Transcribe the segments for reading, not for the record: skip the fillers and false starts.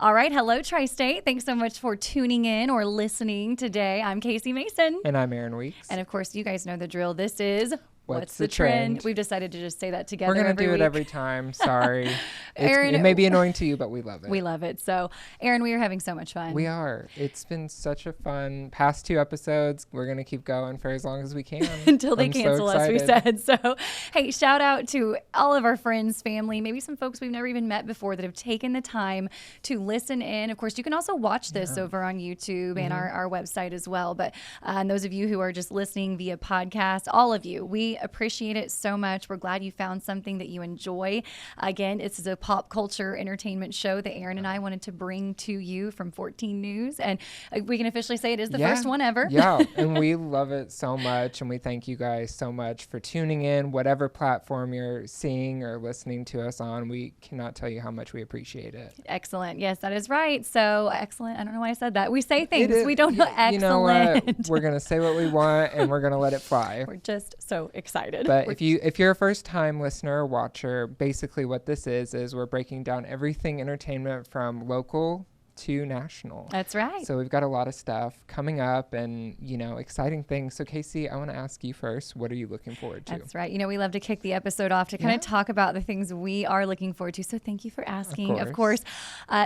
All right. Hello, Tri-State. Thanks so much for tuning in or listening today. I'm Casie Mason. And I'm Aaron Weeks. And of course, you guys know the drill. This is What's the Trend? We've decided to just say that together. We're going to do week. it every time. Sorry. Aaron, it may be annoying to you, but we love it. We love it. So, Aaron, we are having so much fun. We are. It's been such a fun past 2 episodes. We're going to keep going for as long as we can. Until they cancel us, we said. So, hey, shout out to all of our friends, family, maybe some folks we've never even met before that have taken the time to listen in. Of course, you can also watch this over on YouTube and our website as well. But and those of you who are just listening via podcast, all of you, we appreciate it so much. We're glad you found something that you enjoy. Again, this is a pop culture entertainment show that Aaron and I wanted to bring to you from 14 News. And we can officially say it is the first one ever. Yeah, and we love it so much. And we thank you guys so much for tuning in, whatever platform you're seeing or listening to us on. We cannot tell you how much we appreciate it. Excellent. Yes, that is right. So excellent. I don't know why I said that. We say things. We don't know. Excellent. You know what? We're going to say what we want and we're going to let it fly. We're just so excited. But if you're a first time listener or watcher, basically what this is we're breaking down everything entertainment from local to national. That's right. So we've got a lot of stuff coming up and, exciting things. So Casie, I want to ask you first, what are you looking forward to? That's right. We love to kick the episode off to kind of talk about the things we are looking forward to. So thank you for asking. Of course.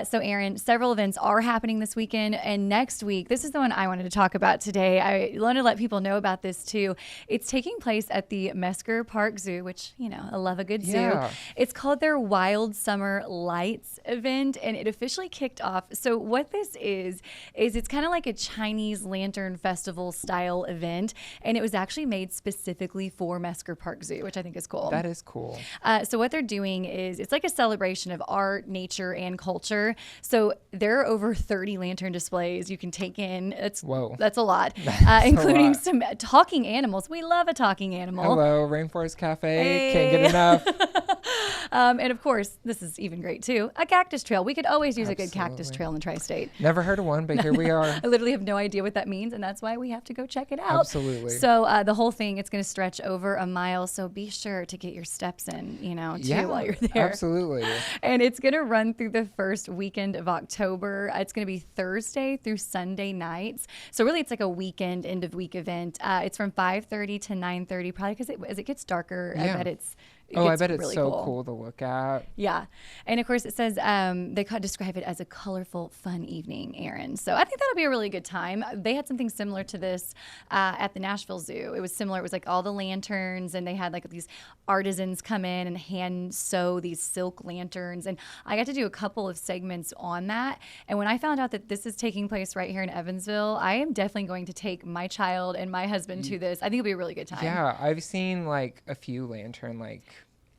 So Aaron, several events are happening this weekend and next week. This is the one I wanted to talk about today. I wanted to let people know about this too. It's taking place at the Mesker Park Zoo, which, I love a good zoo. It's called their Wild Summer Lights event and it officially kicked off. So what this is it's kind of like a Chinese lantern festival style event. And it was actually made specifically for Mesker Park Zoo, which I think is cool. That is cool. So what they're doing is it's like a celebration of art, nature, and culture. So there are over 30 lantern displays you can take in. That's a lot, including some talking animals. We love a talking animal. Hello, Rainforest Cafe. Can't get enough. And of course, this is even great too. A cactus trail. We could always use a good cactus trail in Tri-State. Never heard of one, but here we are. I literally have no idea what that means, and that's why we have to go check it out. Absolutely. So the whole thing, it's going to stretch over a mile. So be sure to get your steps in, too, while you're there. Absolutely. And it's going to run through the first weekend of October. It's going to be Thursday through Sunday nights. So really, it's like a weekend, end of week event. It's from 5:30 to 9:30, probably because as it gets darker, I bet it's. I bet it's really so cool to look at. Yeah. And of course, it says they describe it as a colorful, fun evening, Aaron. So I think that'll be a really good time. They had something similar to this at the Nashville Zoo. It was similar. It was like all the lanterns, and they had like these artisans come in and hand sew these silk lanterns. And I got to do a couple of segments on that. And when I found out that this is taking place right here in Evansville, I am definitely going to take my child and my husband to this. I think it'll be a really good time. Yeah. I've seen like a few lantern,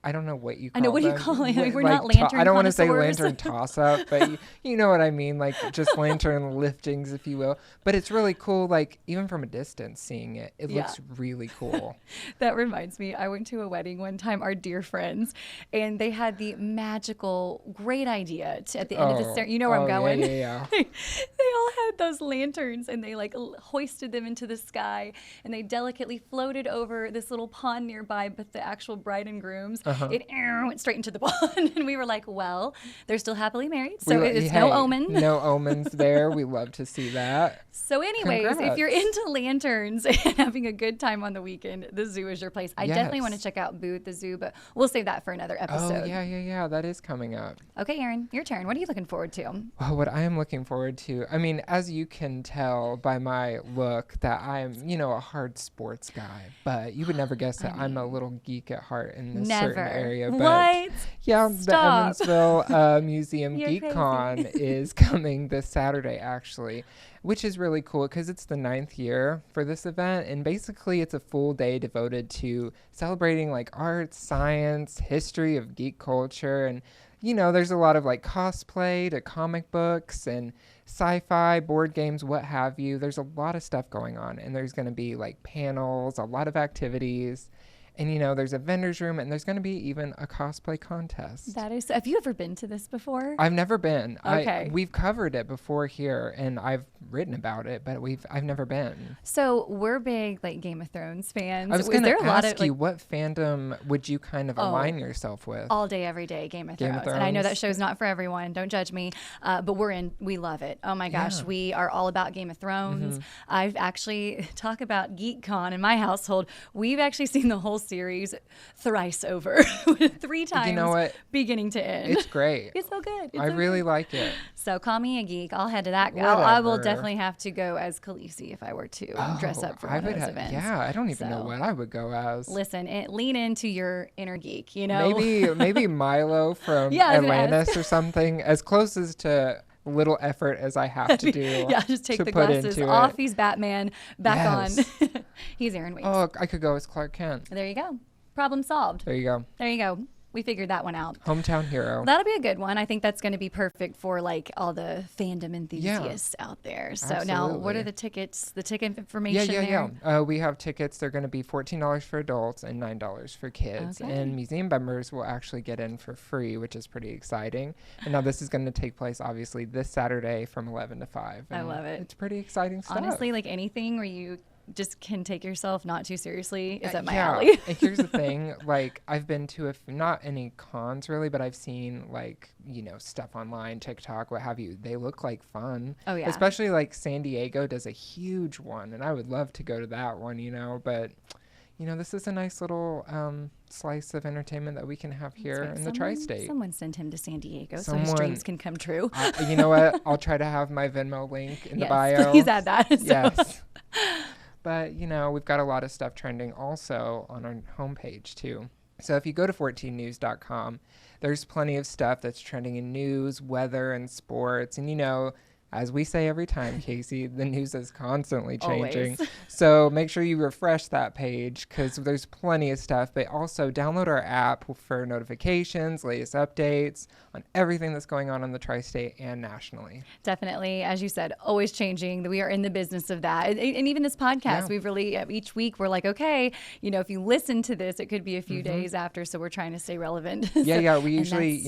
I don't know what you call them. I know, what do you call it? We're not lantern I don't want to say connoisseurs. lantern toss-up, but you know what I mean, just lantern liftings, if you will. But it's really cool, even from a distance, seeing it. It looks really cool. That reminds me, I went to a wedding one time, our dear friends, and they had the magical, great idea at the end of the ceremony. You know where I'm going. Yeah. They all had those lanterns, and they hoisted them into the sky, and they delicately floated over this little pond nearby, but the actual bride and grooms, it went straight into the pond. And we were like, well, they're still happily married, so it's no omen. No omens there. We love to see that. So anyways, if you're into lanterns and having a good time on the weekend, the zoo is your place. I definitely want to check out Boo at the zoo, but we'll save that for another episode. Oh, yeah. That is coming up. Okay, Aaron, your turn. What are you looking forward to? Well, what I am looking forward to, as you can tell by my look that I'm, a hard sports guy, but you would never guess that I'm a little geek at heart in this certain area. But what? Yeah, Stop. The Evansville Museum You're Geek Con is coming this Saturday, actually, which is really cool because it's the 9th year for this event. And basically, it's a full day devoted to celebrating art, science, history of geek culture. And, there's a lot of cosplay to comic books and sci-fi, board games, what have you. There's a lot of stuff going on. And there's going to be panels, a lot of activities. And, there's a vendor's room, and there's going to be even a cosplay contest. That is. Have you ever been to this before? I've never been. Okay. We've covered it before here, and I've written about it, but I've never been. So we're big Game of Thrones fans. I was going to ask you, what fandom would you kind of align yourself with? All day, every day, Game of Thrones. And I know that show's not for everyone. Don't judge me. But we love it. Oh my gosh, we are all about Game of Thrones. I've actually talk about GeekCon in my household. We've actually seen the whole series thrice over, 3 times. You know what? Beginning to end. It's great. It's so good. I really like it. So call me a geek. I'll head to that. I will definitely have to go as Khaleesi if I were to dress up for one of those events. Yeah, I don't even know what I would go as. Listen, lean into your inner geek. Maybe Milo from Atlantis or something. As close as to little effort as I have to do. Just take the glasses off. He's Batman. Back on. He's Aaron Weeks. Oh, I could go as Clark Kent. There you go. Problem solved. There you go. We figured that one out. Hometown hero. That'll be a good one. I think that's going to be perfect for all the fandom enthusiasts out there. So now, what are the tickets? The ticket information there? We have tickets. They're going to be $14 for adults and $9 for kids. Okay. And museum members will actually get in for free, which is pretty exciting. And now this is going to take place, obviously, this Saturday from 11 to 5. I love it. It's pretty exciting stuff. Honestly, anything where you just can take yourself not too seriously is up my alley. And here's the thing, I've been to not any cons really, but I've seen stuff online, TikTok, what have you. They look like fun. Oh yeah. Especially San Diego does a huge one, and I would love to go to that one, but this is a nice little slice of entertainment that we can have here in the tri-state. Someone send him to San Diego so his dreams can come true. You know what? I'll try to have my Venmo link in the bio. Please add that. Yes. But, we've got a lot of stuff trending also on our homepage, too. So if you go to 14news.com, there's plenty of stuff that's trending in news, weather, and sports. And, as we say every time, Casie, the news is constantly changing. Always. So make sure you refresh that page because there's plenty of stuff. But also download our app for notifications, latest updates on everything that's going on in the tri-state and nationally. Definitely. As you said, always changing. We are in the business of that. And even this podcast, we've really, each week, we're like, okay, if you listen to this, it could be a few days after. So we're trying to stay relevant. We usually,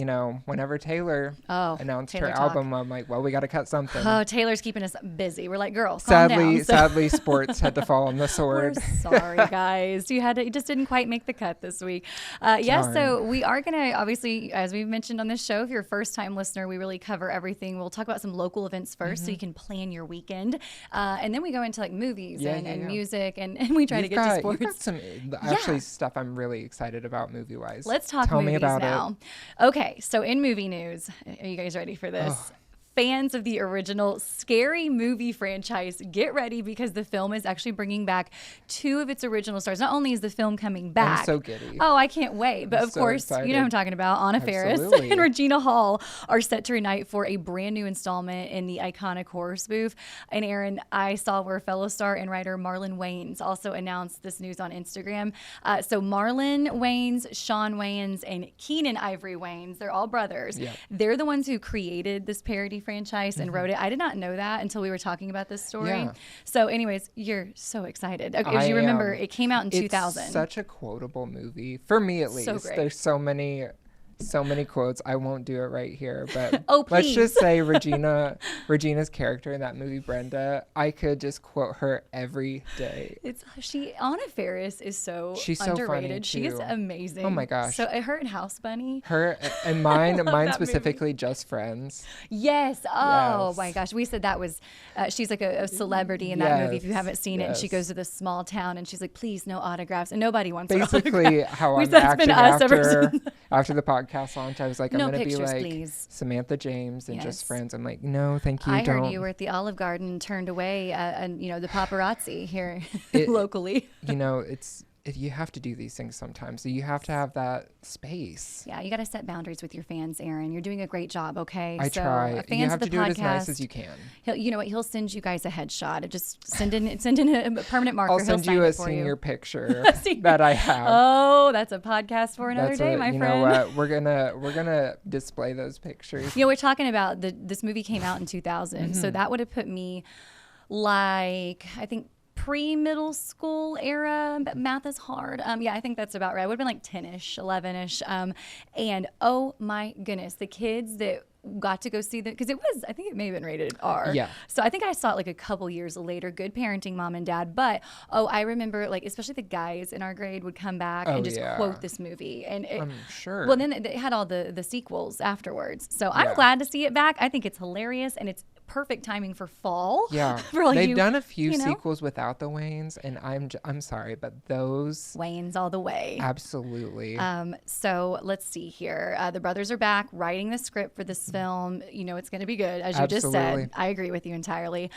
whenever Taylor announced her album, I'm like, well, we got to cut something. Oh, Taylor's keeping us busy. We're like, girl, calm down. Sadly, sports had to fall on the sword. We're sorry, guys. You just didn't quite make the cut this week. So we are going to, obviously, as we've mentioned on this show, if you're a first-time listener, we really cover everything. We'll talk about some local events first so you can plan your weekend. And then we go into movies and music, and we try to get to sports. You've got some stuff I'm really excited about movie-wise. Let's talk Tell movies me about now. it. Okay, so in movie news, are you guys ready for this? Fans of the original Scary Movie franchise, get ready because the film is actually bringing back 2 of its original stars. Not only is the film coming back. I'm so giddy. Oh, I can't wait. But of course, excited. You know who I'm talking about. Anna Faris and Regina Hall are set to reunite for a brand new installment in the iconic horror spoof. And Aaron, I saw where fellow star and writer Marlon Wayans also announced this news on Instagram. So Marlon Wayans, Sean Wayans, and Keenan Ivory Wayans, they're all brothers. Yeah. They're the ones who created this parody franchise and wrote it. I did not know that until we were talking about this story. Yeah. So anyways, you're so excited. As you remember, it came out in 2000. It's such a quotable movie, for me at least. So great. There's so many quotes. I won't do it right here, but let's just say Regina's character in that movie, Brenda, I could just quote her every day. Anna Faris is she's underrated. So funny she is amazing. Oh my gosh. So her and House Bunny. Her and mine specifically, movie. Just Friends. Yes. Oh my gosh. We said that was, she's like a celebrity in that movie. If you haven't seen it, and she goes to this small town and she's like, please, no autographs. And nobody wants basically how I'm acting after the podcast launch. I was like, I'm going to be like please. Samantha James and Just Friends. I'm like, no, thank you. I heard you were at the Olive Garden and turned away, and the paparazzi here locally. You have to do these things sometimes. So you have to have that space. Yeah, you got to set boundaries with your fans, Aaron. You're doing a great job, okay? I try. Fans you have of the to do podcast, it as nice as you can. You know what? He'll send you guys a headshot. Just send in a permanent marker. I'll send you a senior picture that I have. Oh, that's a podcast for another day, my friend. You know what? We're gonna display those pictures. We're talking about this movie came out in 2000, so that would have put me I think pre-middle school era. Math is hard. Yeah, I think that's about right. It would have been like 10-ish, 11-ish. And oh my goodness, the kids that got to go see that, because I think it may have been rated R. Yeah. So I think I saw it like a couple years later. Good parenting, mom and dad. But I remember like especially the guys in our grade would come back and just quote this movie. And I'm sure. Well, then it had all the sequels afterwards. So I'm glad to see it back. I think it's hilarious, and it's perfect timing for fall. Yeah. For They've done a few sequels without the Waynes, and I'm sorry, but those Waynes all the way. Absolutely. So let's see here. The brothers are back writing the script for this film. You know it's going to be good, as you just said. I agree with you entirely.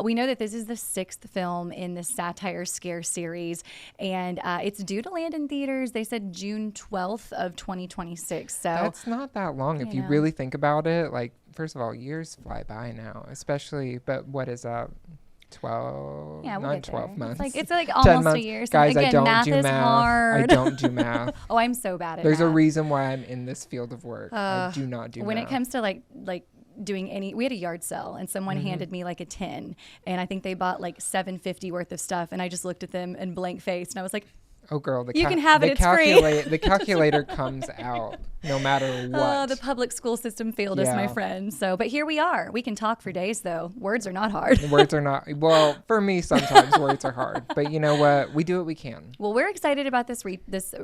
We know that this is the 6th film in this satire scare series, and it's due to land in theaters. They said June 12th of 2026. So that's not that long if you really think about it. Like, first of all, years fly by now, especially, but what is that? 12, we'll not 12 months. It's like almost a year. Guys, again, I don't math do is math. hard. I don't do math. Oh, I'm so bad at There's math. a reason why I'm in this field of work. I do not do when math. it comes to like doing we had a yard sale and someone handed me like a 10, and I think they bought like $7.50 worth of stuff, and I just looked at them in blank face and I was like, oh girl, you can have it, it's free. The calculator comes out no matter what. Oh, the public school system failed us, my friend. So, but here we are. We can talk for days, though. Words are not hard. Words are not. Well, for me, sometimes words are hard. But you know what? We do what we can. Well, we're excited about this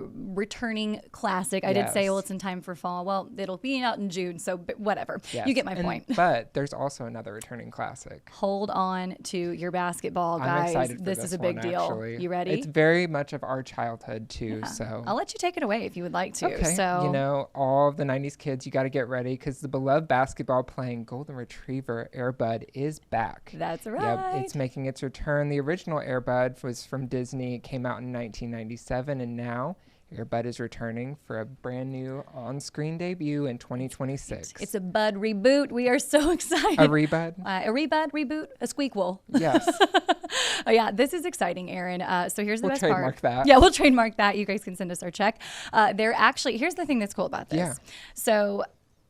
returning classic. I did say, well, it's in time for fall. Well, it'll be out in June, so whatever. Yes. You get my point. But there's also another returning classic. Hold on to your basketball, guys. I'm excited for this is a big deal. Actually. You ready? It's very much of our childhood, too. So I'll let you take it away if you would like to. Okay. So, you know, all of the 90s kids, you got to get ready because the beloved basketball playing golden retriever Air Bud is back. That's right. Yep, it's making its return. The original Air Bud was from Disney. It came out in 1997, and now Air Bud is returning for a brand new on-screen debut in 2026. It's a Bud reboot. We are so excited. A rebud? A rebud reboot, a squeakquel. Yes. Oh yeah, this is exciting, Aaron. So here's the best part. We'll trademark that. Yeah, we'll trademark that. You guys can send us our check. Here's the thing that's cool about this. Yeah. So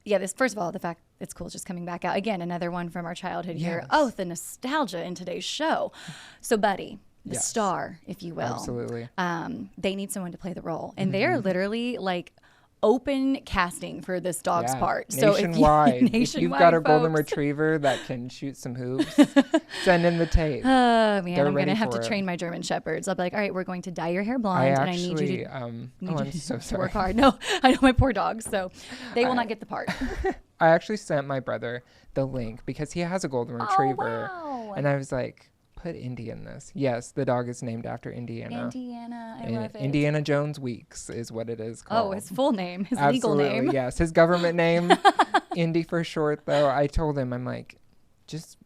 this, first of all, the fact it's cool just coming back out. Again, another one from our childhood here. Yes. Oh, the nostalgia in today's show. So Buddy, the star, if you will. Absolutely. They need someone to play the role. And they're literally like open casting for this dog's part. So nationwide. If you've got a golden folks. retriever that can shoot some hoops, send in the tape. Man, They're I'm going to have ready to for train my German Shepherds. I'll be like, all right, we're going to dye your hair blonde, and I need you to I'm so sorry. work hard. No, I know my poor dogs, so they will not get the part. I actually sent my brother the link because he has a golden retriever. Oh, wow. And I was like, put Indy in this. Yes, the dog is named after Indiana. I love it. Indiana Jones Weeks is what it is called. Oh, his full name, his Absolutely, legal name. Yes, his government name, Indy for short, though. I told him, I'm like, just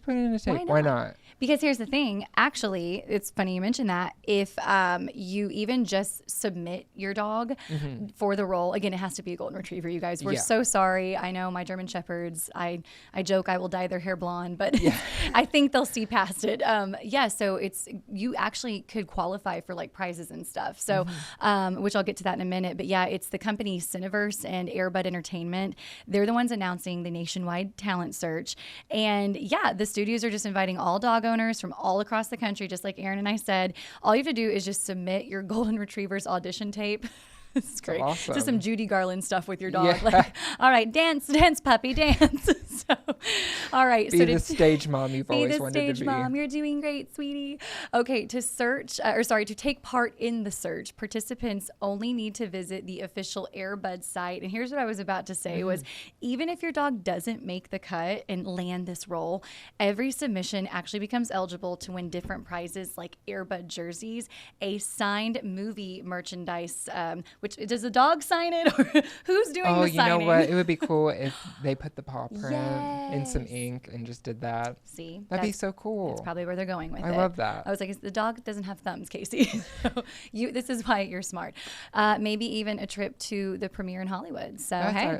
put it in a tape. Why not? Because here's the thing. Actually, it's funny you mentioned that. If you even just submit your dog for the role, again, it has to be a golden retriever, you guys. We're so sorry. I know my German Shepherds, I joke I will dye their hair blonde, but I think they'll see past it. So you actually could qualify for like prizes and stuff. So, which I'll get to that in a minute. But yeah, it's the company Cineverse and Air Bud Entertainment. They're the ones announcing the nationwide talent search. And the studios are just inviting all dog owners from all across the country, just like Aaron and I said. All you have to do is just submit your golden retriever's audition tape. This is great. Awesome. Just some Judy Garland stuff with your dog. Yeah. Like, all right, dance, puppy, dance. So, all right. Be the stage mom you've always wanted to be. Be the stage mom. You're doing great, sweetie. Okay, to take part in the search, participants only need to visit the official Air Bud site. And here's what I was about to say was, even if your dog doesn't make the cut and land this role, every submission actually becomes eligible to win different prizes like Air Bud jerseys, a signed movie merchandise, which does the dog sign it or who's doing the signing? Oh, you know what? It would be cool if they put the paw print in some ink and just did that. See? That'd be so cool. That's probably where they're going with it. I love that. I was like, the dog doesn't have thumbs, Casie. So this is why you're smart. Maybe even a trip to the premiere in Hollywood. So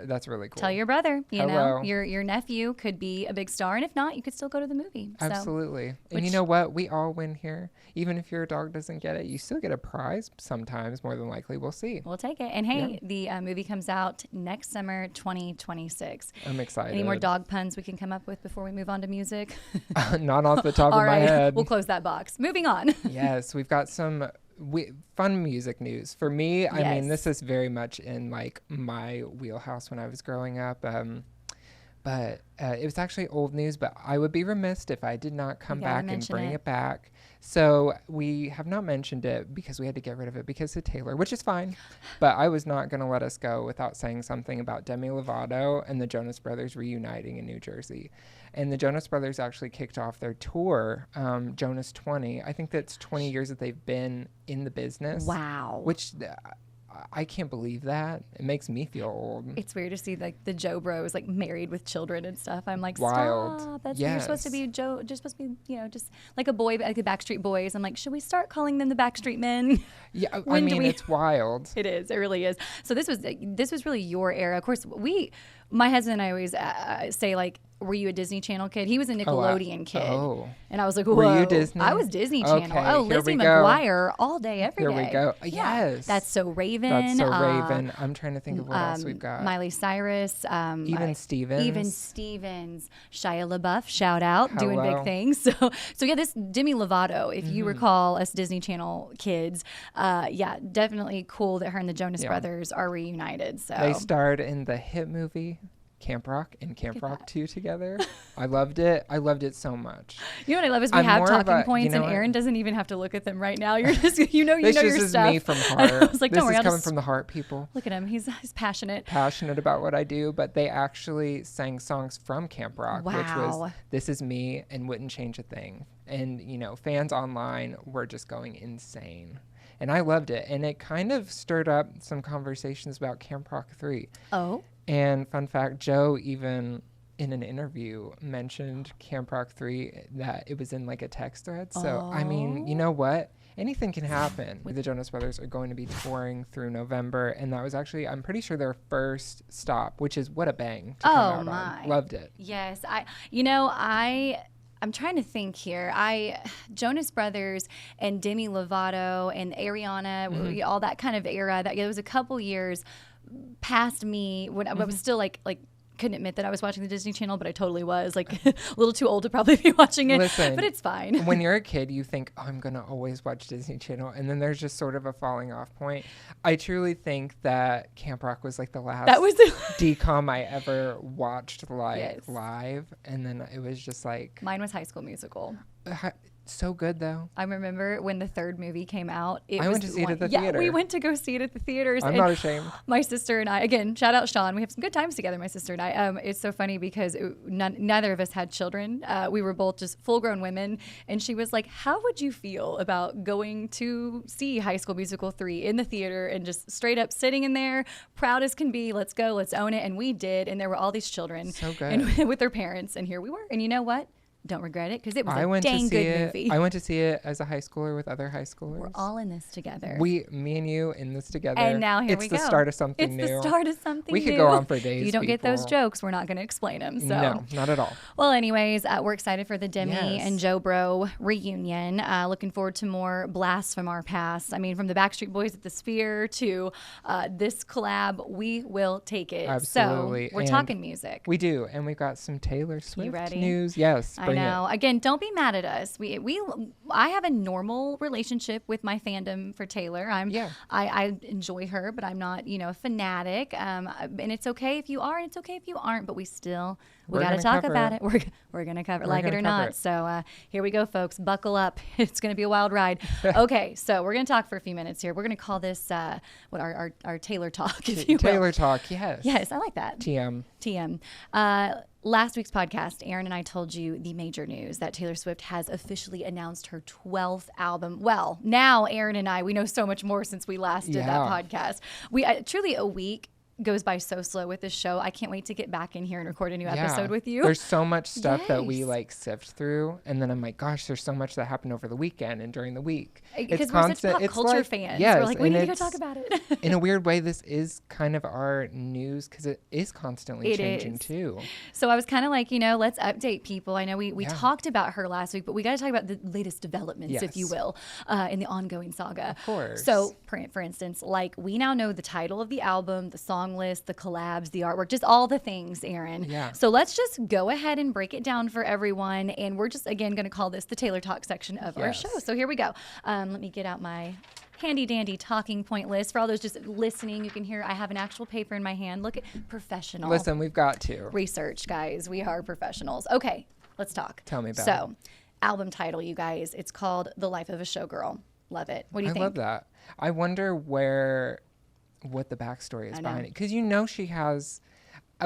that's really cool. Tell your brother, you Hello. know, your nephew could be a big star. And if not, you could still go to the movie. Absolutely. And you know what? We all win here. Even if your dog doesn't get it, you still get a prize sometimes, more than likely. We'll see. We'll take it. And hey, the movie comes out next summer, 2026. I'm excited. Any more dog dog puns we can come up with before we move on to music? Not off the top of my head. We'll close that box. Moving on. Yes, we've got some fun music news. For me, I mean, this is very much in like my wheelhouse when I was growing up. But it was actually old news, but I would be remiss if I did not come back and bring it back. So we have not mentioned it because we had to get rid of it because of Taylor, which is fine. But I was not going to let us go without saying something about Demi Lovato and the Jonas Brothers reuniting in New Jersey. And the Jonas Brothers actually kicked off their tour, Jonas 20. I think that's 20 years that they've been in the business. Wow. Which... I can't believe that. It makes me feel old. It's weird to see like the Joe Bros like married with children and stuff. I'm like, wild. Stop. That's you're supposed to be Joe. Just supposed to be, just like a boy, like the Backstreet Boys. I'm like, should we start calling them the Backstreet Men? Yeah, I mean, it's wild. It is. It really is. So this was really your era. Of course, my husband and I always say like, were you a Disney Channel kid? He was a Nickelodeon kid. Oh. And I was like, whoa. Were you Disney? I was Disney Channel. Okay, oh, Lizzie McGuire all day, every day. Here we go. Yeah. Yes. That's So Raven. That's So Raven. I'm trying to think of what else we've got. Miley Cyrus. Even Stevens. Shia LaBeouf, shout out, Hello. doing big things. So yeah, this Demi Lovato, if you recall us Disney Channel kids, definitely cool that her and the Jonas Brothers are reunited. So they starred in the hit movie Camp Rock and Camp Rock 2 together. I loved it. I loved it so much. You know what I love is we have talking points, and Aaron doesn't even have to look at them right now. You're just, you know your stuff. This is me from heart. I was like, don't worry, this is coming from the heart, people. Look at him. He's passionate. Passionate about what I do, but they actually sang songs from Camp Rock, which was This Is Me and Wouldn't Change a Thing. And, fans online were just going insane. And I loved it. And it kind of stirred up some conversations about Camp Rock 3. Oh. And fun fact, Joe even in an interview mentioned Camp Rock 3 that it was in like a text thread. So, I mean, you know what? Anything can happen. The Jonas Brothers are going to be touring through November. And that was actually, I'm pretty sure, their first stop, which is what a bang to come out on. Loved it. Yes. I'm trying to think here. Jonas Brothers and Demi Lovato and Ariana, all that kind of era. It was a couple years past me when I was still like couldn't admit that I was watching the Disney Channel, but I totally was like a little too old to probably be watching it. Listen, but it's fine. When you're a kid, you think, oh, I'm going to always watch Disney Channel. And then there's just sort of a falling off point. I truly think that Camp Rock was like the last DCOM I ever watched live. And then it was just like... Mine was High School Musical. So good, though. I remember when the third movie came out. I went to see it at the theater. We went to go see it at the theaters. I'm not ashamed. My sister and I, again, shout out Sean. We have some good times together, my sister and I. It's so funny because neither of us had children. We were both just full-grown women. And she was like, how would you feel about going to see High School Musical 3 in the theater and just straight up sitting in there, proud as can be, let's go, let's own it. And we did. And there were all these children so good. And with their parents. And here we were. And you know what? Don't regret it because it was a dang good movie. I went to see it as a high schooler with other high schoolers. We're all in this together. Me and you in this together. And now here we go. It's the start of something new. It's the start of something new. We could go on for days. If you don't get those jokes, we're not going to explain them. So. No, not at all. Well, anyways, we're excited for the Demi and Joe Bro reunion. Looking forward to more blasts from our past. I mean, from the Backstreet Boys at the Sphere to this collab, we will take it. Absolutely. So we're talking music. We do. And we've got some Taylor Swift news. Yes. I know. Again, don't be mad at us. I have a normal relationship with my fandom for Taylor. I enjoy her, but I'm not, a fanatic. And it's okay if you are, and it's okay if you aren't, but we got to talk about it. We're going to cover it, like it or not. So here we go, folks. Buckle up. It's going to be a wild ride. Okay, so we're going to talk for a few minutes here. We're going to call this our Taylor talk, if you will. Taylor talk, yes. Yes, I like that. TM. Last week's podcast, Aaron and I told you the major news that Taylor Swift has officially announced her 12th album. Well, now Aaron and I, we know so much more since we last did that podcast. We truly a week goes by so slow with this show. I can't wait to get back in here and record a new episode with you. There's so much stuff that we sift through, and then I'm like, gosh, there's so much that happened over the weekend and during the week. Because we're such pop culture fans. Yes, we're like, we need to go talk about it. In a weird way, this is kind of our news because it is constantly changing too. So I was kind of like, let's update people. I know we talked about her last week, but we got to talk about the latest developments, if you will, in the ongoing saga. Of course. So for instance, we now know the title of the album, the song song list, the collabs, the artwork, just all the things, Aaron. Yeah. So let's just go ahead and break it down for everyone. And we're just, again, going to call this the Taylor Talk section of our show. So here we go. Let me get out my handy dandy talking point list. For all those just listening, you can hear I have an actual paper in my hand. Look at professional. Listen, we've got to. Research, guys. We are professionals. Okay, let's talk. Tell me about it. So, album title, you guys. It's called The Life of a Showgirl. Love it. What do you think? I love that. I wonder what the backstory is behind it. Because she has,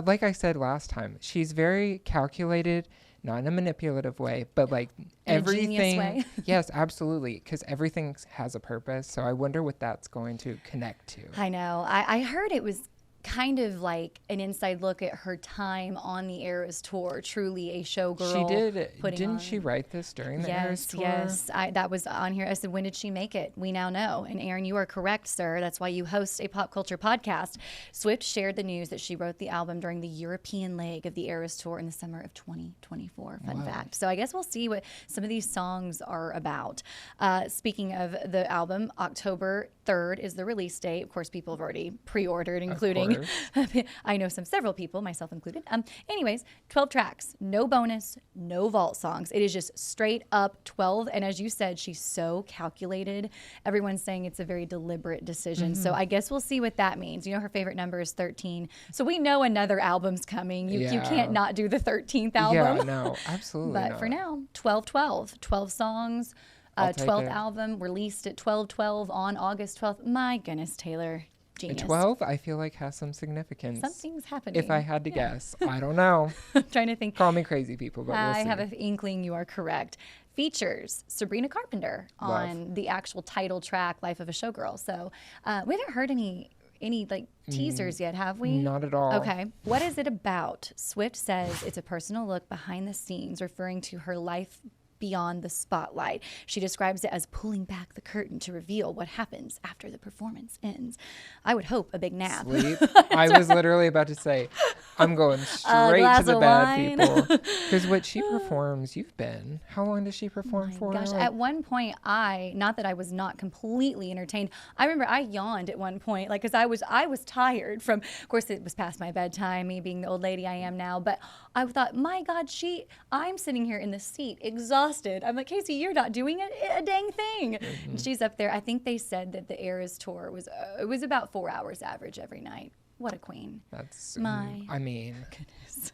like I said last time, she's very calculated, not in a manipulative way, but like everything. A genius way. Yes, absolutely. Because everything has a purpose. So I wonder what that's going to connect to. I know. I heard it was kind of like an inside look at her time on the Eras tour. Truly a showgirl. She did. Didn't she write this during the Eras tour? Yes. That was on here. I said, when did she make it? We now know. And Aaron, you are correct, sir. That's why you host a pop culture podcast. Swift shared the news that she wrote the album during the European leg of the Eras tour in the summer of 2024. Fun fact. So I guess we'll see what some of these songs are about. Speaking of the album, October 3rd is the release date. Of course, people have already pre-ordered, including I know several people, myself included. Anyways, 12 tracks, no bonus, no vault songs. It is just straight up 12. And as you said, she's so calculated. Everyone's saying it's a very deliberate decision. So I guess we'll see what that means. Her favorite number is 13. So we know another album's coming. You can't not do the 13th album. Yeah, no, absolutely But not. for now, 12 songs. 12th album released at 12/12 on August 12th. My goodness, Taylor. Genius. 12, I feel like has some significance. Something's happening. If I had to guess. I don't know. I'm trying to think. Call me crazy, people, but we'll see. I have an inkling you are correct. Features Sabrina Carpenter on the actual title track, Life of a Showgirl. So we haven't heard any like teasers yet, have we? Not at all. Okay. What is it about? Swift says it's a personal look behind the scenes, referring to her life beyond the spotlight. She describes it as pulling back the curtain to reveal what happens after the performance ends. I would hope a big nap. Sleep. I was literally about to say, I'm going straight to the bed, people. Because what she performs, how long does she perform for? Gosh, at one point, not that I was not completely entertained. I remember I yawned at one point, because I was tired from, of course, it was past my bedtime, me being the old lady I am now, but I thought, my God, I'm sitting here in the seat, exhausted. I'm like, Casie, you're not doing a dang thing. And she's up there. I think they said that the Eras tour was about 4 hours average every night. What a queen. That's goodness.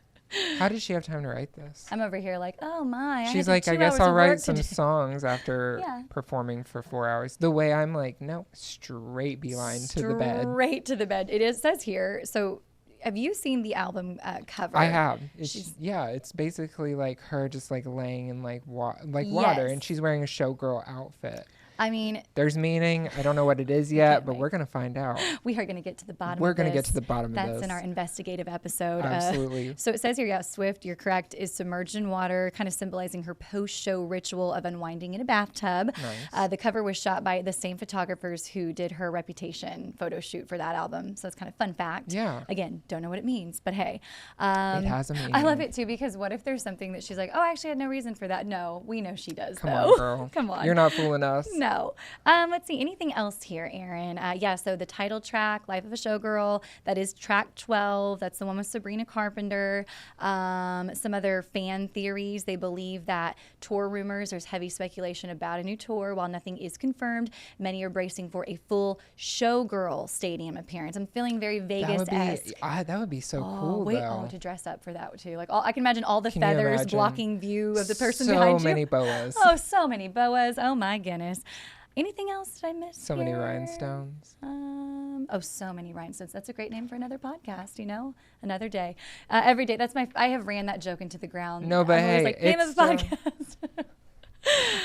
How did she have time to write this? I'm over here like, oh my. She's like, I guess I'll write some songs after performing for 4 hours. The way I'm like, no, straight beeline to the bed. Straight to the bed. It says here, so have you seen the album cover? I have. It's basically like her just like laying in like water, and she's wearing a showgirl outfit. I mean, there's meaning. I don't know what it is yet, but we're going to find out. We are going to get to the bottom of this. We're going to get to the bottom of this. That's in our investigative episode. Absolutely. So it says here, Swift, you're correct, is submerged in water, kind of symbolizing her post-show ritual of unwinding in a bathtub. Nice. The cover was shot by the same photographers who did her Reputation photo shoot for that album. So it's kind of fun fact. Yeah. Again, don't know what it means, but hey. It has a meaning. I love it too, because what if there's something that she's like, oh, I actually had no reason for that. No, we know she does, Come on, girl. Come on. You're not fooling us. No. Let's see. Anything else here, Aaron? So the title track, Life of a Showgirl, that is track 12. That's the one with Sabrina Carpenter. Some other fan theories. They believe that tour rumors, there's heavy speculation about a new tour. While nothing is confirmed, many are bracing for a full Showgirl stadium appearance. I'm feeling very Vegas-esque. That would be so cool, though. To dress up for that, too. Like, I can imagine all the feathers blocking view of the person behind you. So many boas. Oh, so many boas. Oh, my goodness. Anything else did I miss? So many rhinestones. So many rhinestones. That's a great name for another podcast, another day. Every day. I have ran that joke into the ground. No, but hey, like, name of the podcast.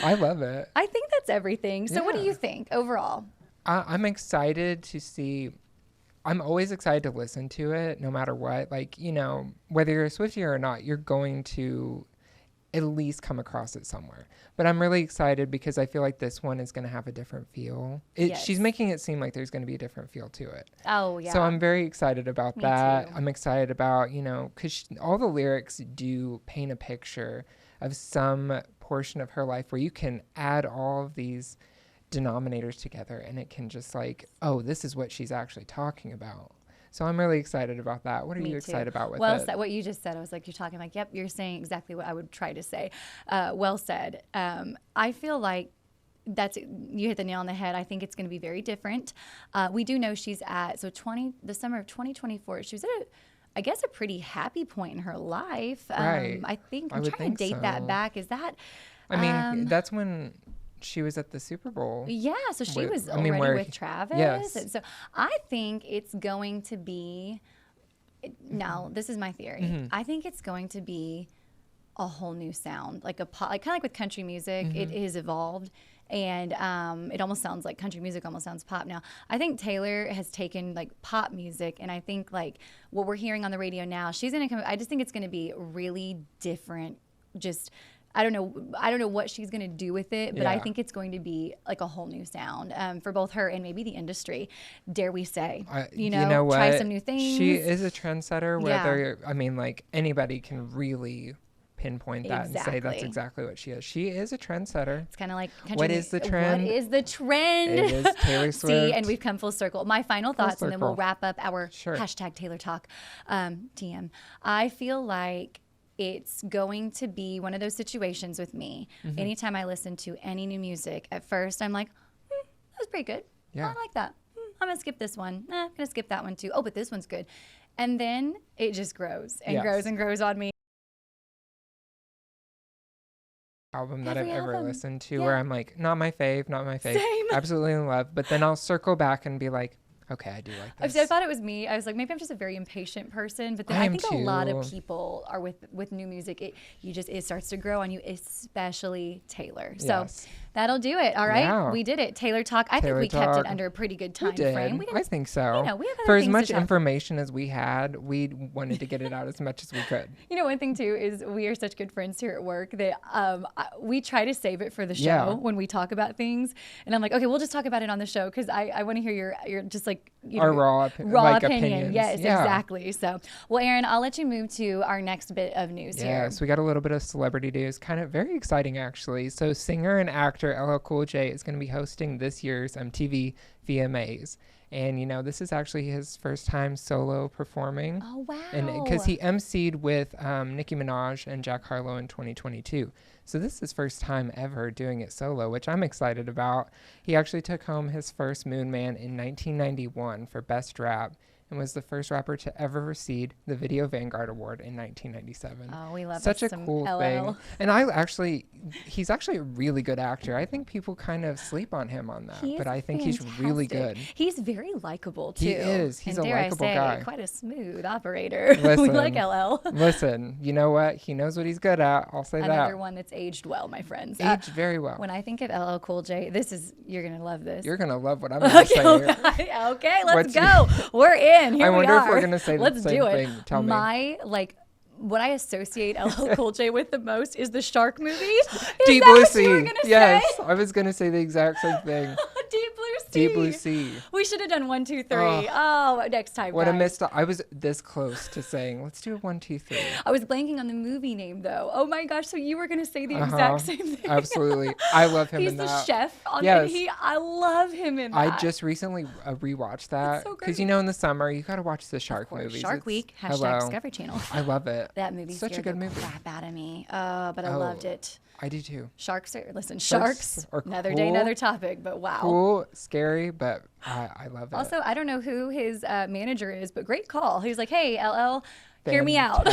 I love it. I think that's everything. So what do you think overall? I'm excited to see. I'm always excited to listen to it no matter what. Like, whether you're a Swiftie or not, you're going to at least come across it somewhere. But I'm really excited because I feel like this one is going to have a different feel. She's making it seem like there's going to be a different feel to it. Oh, yeah. So I'm very excited about that. Too. I'm excited about, because all the lyrics do paint a picture of some portion of her life where you can add all of these denominators together and it can just like, oh, this is what she's actually talking about. So I'm really excited about that. What are Me you too. excited about with Well it? said. What you just said, I was like, you're talking like, yep, you're saying exactly what I would try to say. Well said. I feel like you hit the nail on the head. I think it's going to be very different. We do know she's at the summer of 2024. She was at I guess a pretty happy point in her life. Right. I think I I'm would trying to think date that so. back. Is that? I mean, that's when she was at the Super Bowl. Yeah, so she was I mean, already with Travis. Yes. And so I think it's going to be. Now, this is my theory. Mm-hmm. I think it's going to be a whole new sound, like a pop, like kind of like with country music. Mm-hmm. It has evolved, and it almost sounds like country music almost sounds pop now. I think Taylor has taken like pop music, and I think like what we're hearing on the radio now, she's gonna come. I just think it's gonna be really different. Just I don't know what she's gonna do with it, but I think it's going to be like a whole new sound for both her and maybe the industry. Dare we say? You know what? Try some new things. She is a trendsetter. Whether I mean, like anybody can really pinpoint that and say that's exactly what she is. She is a trendsetter. It's kind of like what is the trend? What is the trend? It is Taylor Swift. See, and we've come full circle. My final thoughts, and then we'll wrap up our hashtag Taylor Talk TM. I feel like it's going to be one of those situations with me. Mm-hmm. Anytime I listen to any new music, at first I'm like, that was pretty good. Yeah. I like that. I'm going to skip this one. I'm going to skip that one too. Oh, but this one's good. And then it just grows and grows and grows on me. Album that I've ever listened to where I'm like, not my fave. Same. Absolutely in love. But then I'll circle back and be like, okay, I do like this. I thought it was me. I was like, maybe I'm just a very impatient person. But then I think a lot of people are with new music. It starts to grow on you, especially Taylor. So that'll do it. All right, we did it. Taylor Talk. I think we kept it under a pretty good time frame. I think so. You know, we have for as much information as we had, we wanted to get it out as much as we could. You know, one thing too is we are such good friends here at work that we try to save it for the show when we talk about things. And I'm like, okay, we'll just talk about it on the show because I want to hear your just like. Our raw opinion. Yes, exactly. So, well, Aaron, I'll let you move to our next bit of news here. Yes, we got a little bit of celebrity news. Kind of very exciting, actually. So, singer and actor LL Cool J is going to be hosting this year's MTV VMAs. And, you know, this is actually his first time solo performing. Oh, wow. And because he emceed with Nicki Minaj and Jack Harlow in 2022. So this is his first time ever doing it solo, which I'm excited about. He actually took home his first Moon Man in 1991 for Best Rap and was the first rapper to ever receive the Video Vanguard Award in 1997. Oh, we love such a cool thing. And he's actually a really good actor. I think people kind of sleep on him on that, but I think he's really good. He's very likable too. He is. He's a likable guy. Quite a smooth operator. We like LL. Listen, you know what? He knows what he's good at. I'll say that. Another one that's aged well, my friends. Aged very well. When I think of LL Cool J, you're gonna love this. You're gonna love what I'm gonna say. Okay, let's go. We're in. Here I wonder we if we're gonna say the same thing. Tell me. What I associate LL Cool J with the most is the shark movie. Deep Blue Sea. Yes, I was gonna say the exact same thing. Deep Blue Sea. Deep Blue Sea. We should have done 1, 2, 3. Oh, next time. What a missed. I was this close to saying, let's do a 1, 2, 3. I was blanking on the movie name though. Oh my gosh! So you were gonna say the exact same thing. Absolutely, I love him. He's in the that. chef on I love him in that. I just recently rewatched that because you know in the summer you gotta watch the shark movies. Shark Week. #, Discovery Channel. I love it. That movie's such a good movie. Crap out of me. But I loved it. I do too. Sharks are another cool, day, another topic, but wow. Cool, scary, but I love it. Also, I don't know who his manager is, but great call. He's like, hey, LL, hear me out.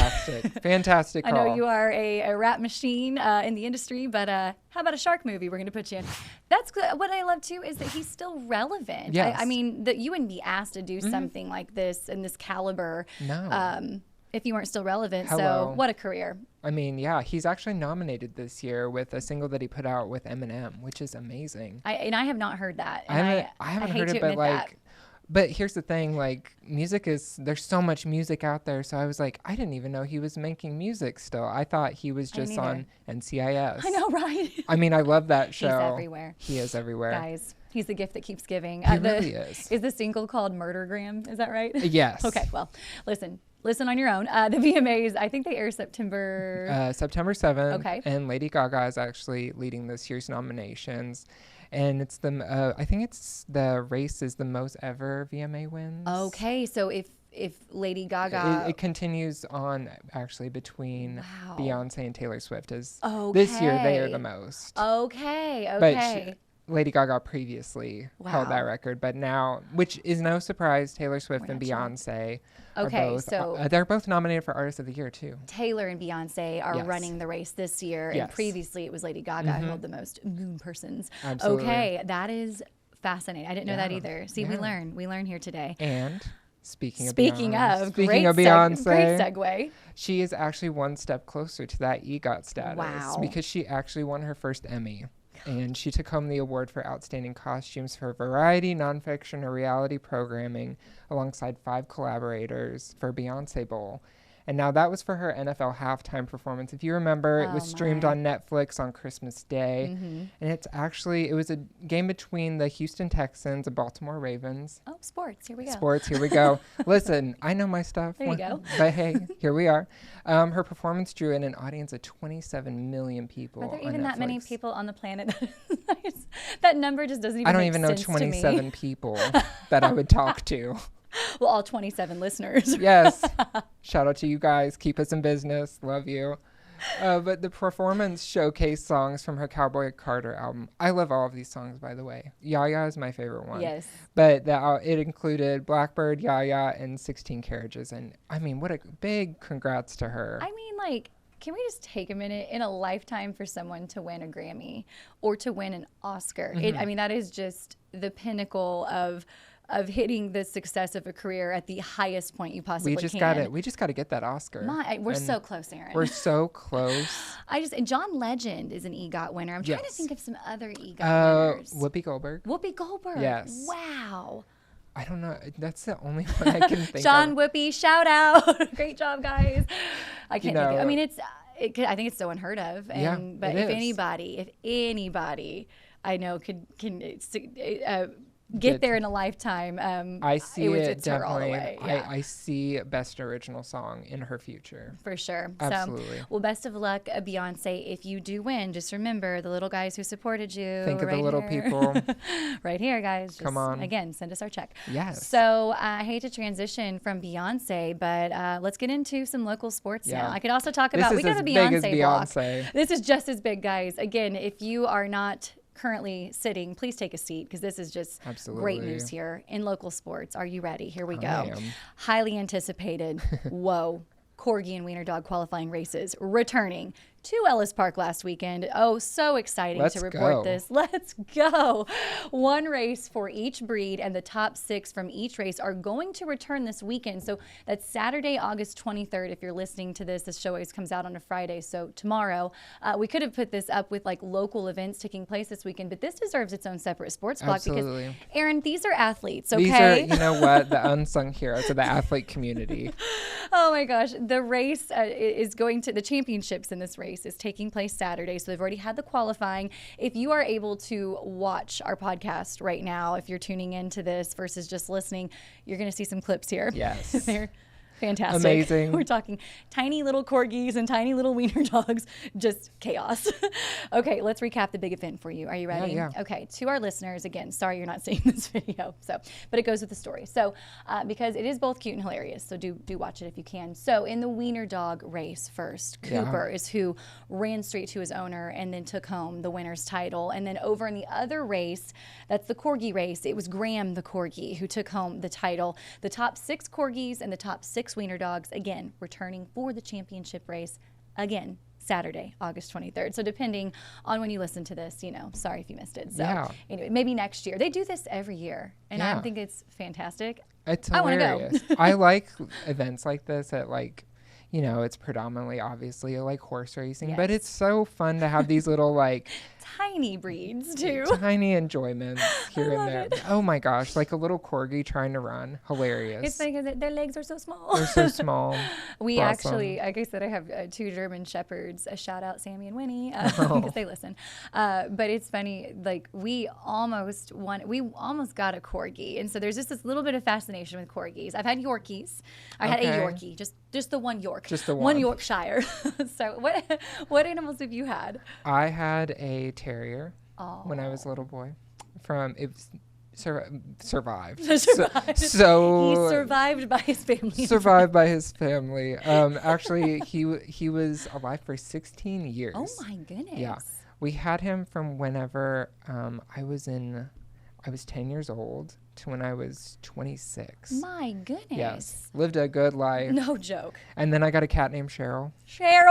Fantastic call. I know you are a rap machine in the industry, but how about a shark movie we're going to put you in? That's what I love too, is that he's still relevant. Yes. I mean, that you wouldn't be asked to do something like this in this caliber. No. If you weren't still relevant. So what a career. I mean, yeah, he's actually nominated this year with a single that he put out with Eminem, which is amazing. I have not heard that. I haven't heard it, but like, but here's the thing, like there's so much music out there. So I was like, I didn't even know he was making music still. I thought he was just on NCIS. I know, right? I mean, I love that show. He's everywhere. He is everywhere. Guys. He's the gift that keeps giving. He really is. Is the single called Murdergram? Is that right? Yes. Okay, well, listen on your own. The VMAs, I think they air September 7th. Okay. And Lady Gaga is actually leading this year's nominations. And I think it's the race is the most ever VMA wins. Okay, so if if Lady Gaga. It continues on actually between Beyonce and Taylor Swift. This year they are the most. Okay. But Lady Gaga previously held that record, but now, which is no surprise, Taylor Swift and Beyonce are both. So they're both nominated for Artist of the Year too. Taylor and Beyonce are running the race this year, and previously it was Lady Gaga who held the most moon persons. Absolutely. Okay, that is fascinating. I didn't know that either. See, we learn here today. And speaking of Beyonce, great segue. She is actually one step closer to that EGOT status. Wow. Because she actually won her first Emmy. And she took home the award for Outstanding Costumes for Variety, Nonfiction, or Reality Programming alongside 5 collaborators for Beyonce Bowl. And now that was for her NFL halftime performance. If you remember, it was streamed on Netflix on Christmas Day. And it was a game between the Houston Texans and Baltimore Ravens. Oh, sports. Here we go. Sports. Here we go. Listen, I know my stuff. There you go. But hey, here we are. Her performance drew in an audience of 27 million people. Are there even that many people on the planet? That number just doesn't even I don't make even know sense 27 people that I would talk to. Well, all 27 listeners. Yes. Shout out to you guys. Keep us in business. Love you. But the performance showcased songs from her Cowboy Carter album. I love all of these songs, by the way. Yaya is my favorite one. Yes. But it included Blackbird, Yaya, and 16 Carriages. And I mean, what a big congrats to her. I mean, like, can we just take a minute in a lifetime for someone to win a Grammy or to win an Oscar? I mean, that is just the pinnacle of hitting the success of a career at the highest point you possibly can. We just got to get that Oscar. We're so close, Aaron. We're so close. John Legend is an EGOT winner. I'm trying to think of some other EGOT winners. Whoopi Goldberg. Whoopi Goldberg. Yes. Wow. I don't know. That's the only one I can think John of. Whoopi, shout out. Great job, guys. I can't think of, I mean, I think it's so unheard of. But if anybody I know can get there in a lifetime. I see it's her all the definitely. way. Yeah. I see Best Original Song in her future. For sure. Absolutely. So, well, best of luck, Beyonce. If you do win, just remember the little guys who supported you. Think of the little people. Right here, guys. Just, come on. Again, send us our check. Yes. So I hate to transition from Beyonce, but let's get into some local sports now. I could also talk about, we got a Beyonce block. This is just as big, guys. Again, if you are not currently sitting, please take a seat because this is just great news here in local sports. Are you ready? Here we go. Highly anticipated. Whoa. Corgi and Wiener Dog qualifying races returning to Ellis Park last weekend. Oh, so exciting to report this. Let's go. One race for each breed, and the top 6 from each race are going to return this weekend. So that's Saturday, August 23rd. If you're listening to this show always comes out on a Friday. So tomorrow, we could have put this up with like local events taking place this weekend, but this deserves its own separate sports block because, Aaron, these are athletes, okay? These are, you know what, the unsung heroes of the athlete community. Oh my gosh. The race is going to, the championships in this race is taking place Saturday. So they've already had the qualifying. If you are able to watch our podcast right now, if you're tuning into this versus just listening, you're going to see some clips here. Yes. They're fantastic. Amazing. We're talking tiny little corgis and tiny little wiener dogs, just chaos. Okay, let's recap the big event for you. Are you ready? Yeah. Okay, to our listeners, again, sorry you're not seeing this video, but it goes with the story. So, because it is both cute and hilarious, so do watch it if you can. So, in the wiener dog race first, Cooper is who ran straight to his owner and then took home the winner's title. And then over in the other race, that's the corgi race, it was Graham the corgi who took home the title. The top 6 corgis and the top 6 wiener dogs, again, returning for the championship race, again, Saturday, August 23rd. So depending on when you listen to this, sorry if you missed it. So anyway, maybe next year. They do this every year, and I think it's fantastic. It's hilarious. I want to go. I like events like this at it's predominantly obviously like horse racing, but it's so fun to have these little tiny breeds too. Tiny enjoyments here and there. Oh my gosh, like a little corgi trying to run. Hilarious. It's funny because their legs are so small. They're so small. We actually, like I said, I have 2 German Shepherds. A shout out Sammy and Winnie because they listen. But it's funny, like we almost got a corgi, and so there's just this little bit of fascination with corgis. I've had Yorkies. I had a Yorkie, just the one York. Just the one. One Yorkshire. So what animals have you had? I had a terrier when I was a little boy. survived. Survived. So he survived by his family. Survived by his family. Actually, he was alive for 16 years. Oh my goodness. Yeah, we had him from whenever I was 10 years old to when I was 26. My goodness. Yes, lived a good life. No joke. And then I got a cat named Cheryl. She had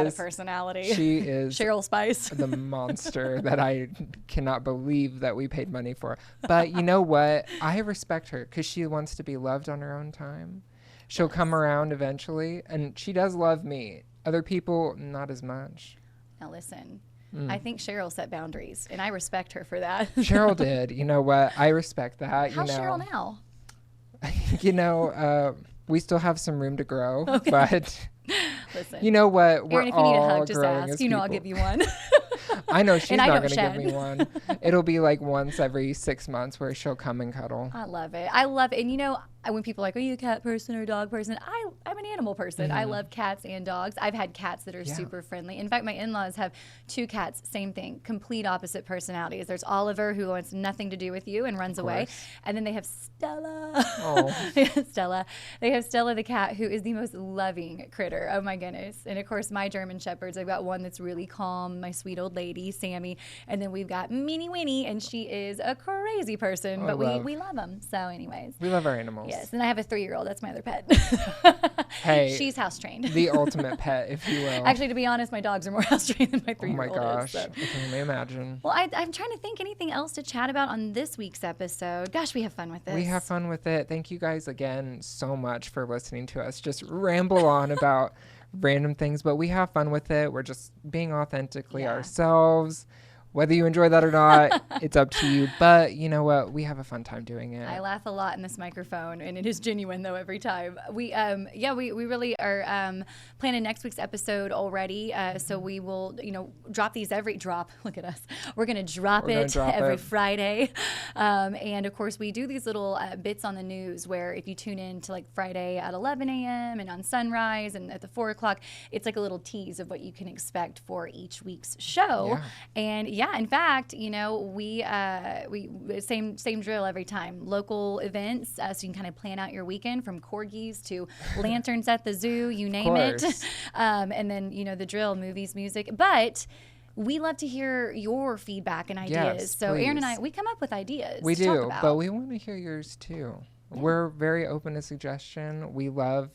a personality. She is Cheryl Spice. the monster that I cannot believe that we paid money for. But you know what? I respect her because she wants to be loved on her own time. She'll come around eventually, and she does love me. Other people, not as much. Now listen. I think Cheryl set boundaries, and I respect her for that. Cheryl did. You know what? I respect that. How's Cheryl now? We still have some room to grow, okay. But listen, you know what? We're Erin, if you need a hug, just ask. You know I'll give you one. I know she's not going to give me one. It'll be like once every 6 months where she'll come and cuddle. I love it. And when people are like, are you a cat person or a dog person? I'm an animal person. I love cats and dogs. I've had cats that are super friendly. In fact, my in-laws have 2 cats, same thing, complete opposite personalities. There's Oliver, who wants nothing to do with you and runs away. And then they have Stella. Oh. They have Stella the cat, who is the most loving critter. Oh my goodness. And of course, my German Shepherds, I've got one that's really calm, my sweet old lady, Sammy. And then we've got Minnie Winnie, and she is a crazy person, but we love them. So anyways. We love our animals. Yes, and I have a 3-year-old. That's my other pet. Hey, she's house trained. The ultimate pet, if you will. Actually, to be honest, my dogs are more house trained than my 3-year-old. Oh my gosh, so. I can only imagine. Well, I'm trying to think anything else to chat about on this week's episode. Gosh, we have fun with this. We have fun with it. Thank you guys again so much for listening to us just ramble on about random things, but we have fun with it. We're just being authentically ourselves. Whether you enjoy that or not, it's up to you. But you know what? We have a fun time doing it. I laugh a lot in this microphone, and it is genuine though every time. We really are planning next week's episode already. So we will, drop these Look at us. We're gonna drop it every Friday. And of course, we do these little bits on the news where if you tune in to like Friday at 11 a.m. and on Sunrise and at the 4 o'clock, it's like a little tease of what you can expect for each week's show. And in fact, we same drill every time. Local events, so you can kind of plan out your weekend, from corgis to lanterns at the zoo, you name it. And then the drill, movies, music. But we love to hear your feedback and ideas. Yes, so Erin and I, we come up with ideas. We to do, talk about. but we want to hear yours too. Yeah. We're very open to suggestion. We love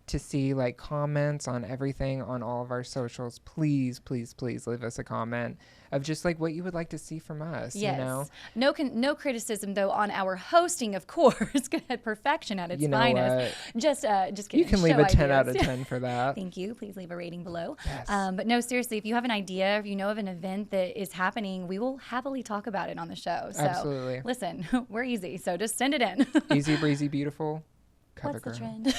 to see comments on everything on all of our socials. Please leave us a comment of just what you would like to see from us. Yes. No criticism though on our hosting, of course. Perfection at its finest. Just kidding. You can leave a 10 out of 10 for that. Thank you. Please leave a rating below. Yes. But no, seriously, if you have an idea, if you know of an event that is happening, we will happily talk about it on the show. So absolutely. Listen, we're easy. So just send it in. Easy breezy beautiful. What's the trend?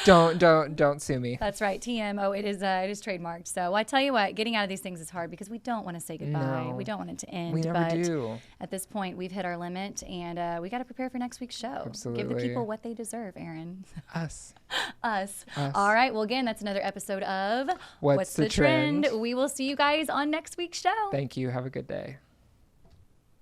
Don't sue me. That's right. TM. Oh, it is trademarked. So I tell you what, getting out of these things is hard because we don't want to say goodbye. No, we don't want it to end. We never do. At this point, we've hit our limit, and we got to prepare for next week's show. Absolutely. Give the people what they deserve, Erin. Us. All right. Well, again, that's another episode of What's the Trend? We will see you guys on next week's show. Thank you. Have a good day.